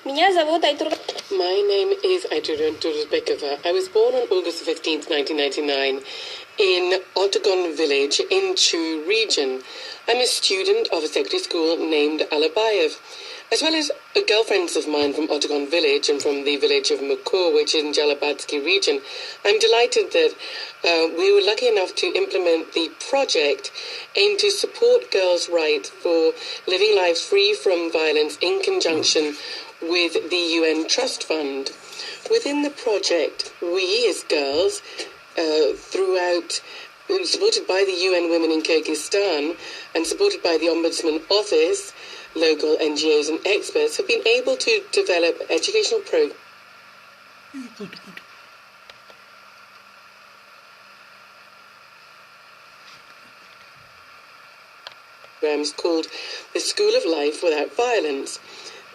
Меня зовут Айтурган. My name is Айтурган Джолдошбекова. I was born on August 15th, 1999 in Айтурган village in Chu region. I'm a student of a secondary school named Alыбаев, as well as girlfriends of mine from Айтурган village and from the village of Mukor, which is in Jalabadsky region. I'm delighted that we were lucky enough to implement the project aimed to support girls' rights for living lives free from violence in conjunction with the UN Trust Fund. Within the project, we as girls, supported by the UN Women in Kyrgyzstan and supported by the Ombudsman Office, local NGOs and experts, have been able to develop educational programs called the School of Life Without Violence.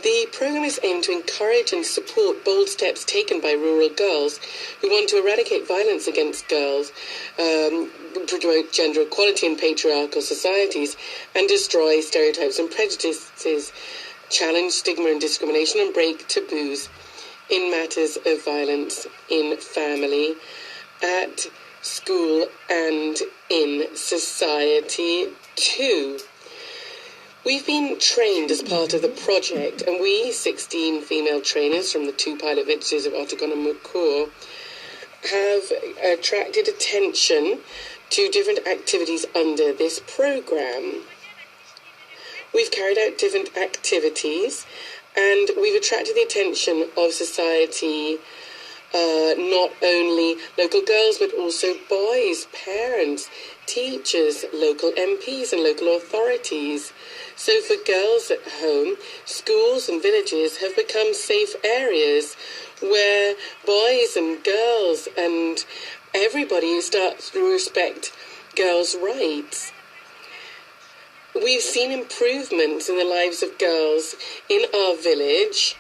The program is aimed to encourage and support bold steps taken by rural girls who want to eradicate violence against girls, promote gender equality in patriarchal societies, and destroy stereotypes and prejudices, challenge stigma and discrimination, and break taboos in matters of violence in family, at school, and in society too. We've been trained as part of the project, and we, 16 female trainers from the 2 pilot villages of Айтурган and Mukor, have attracted attention to different activities under this program. We've carried out different activities, and we've attracted the attention of society, not only local girls, but also boys, parents, teachers, local MPs and local authorities. So for girls at home, schools and villages have become safe areas where boys and girls and everybody starts to respect girls' rights. We've seen improvements in the lives of girls in our village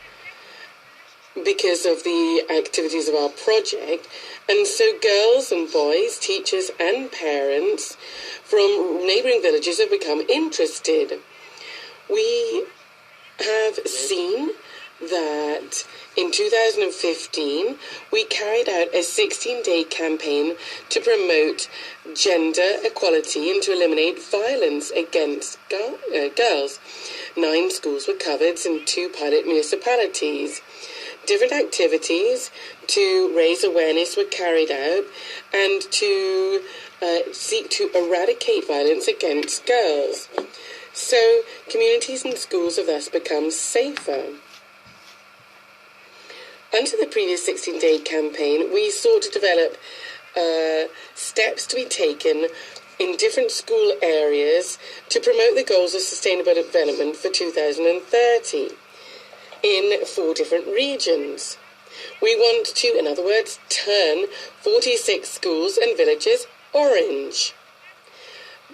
because of the activities of our project, and so girls and boys, teachers and parents from neighbouring villages have become interested. We have seen that in 2015 we carried out a 16-day campaign to promote gender equality and to eliminate violence against girls. 9 schools were covered in 2 pilot municipalities. Different activities to raise awareness were carried out and to seek to eradicate violence against girls. So communities and schools have thus become safer. Under the previous 16-day campaign, we sought to develop steps to be taken in different school areas to promote the goals of sustainable development for 2030. In 4 different regions. We want to, in other words, turn 46 schools and villages orange.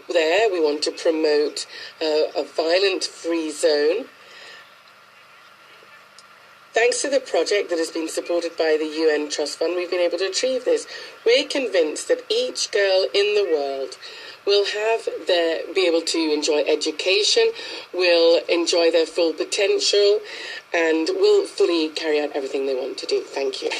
There we want to promote a violent-free zone. Thanks to the project that has been supported by the UN Trust Fund, we've been able to achieve this. We're convinced that each girl in the world will be able to enjoy education, will enjoy their full potential, and will fully carry out everything they want to do. Thank you.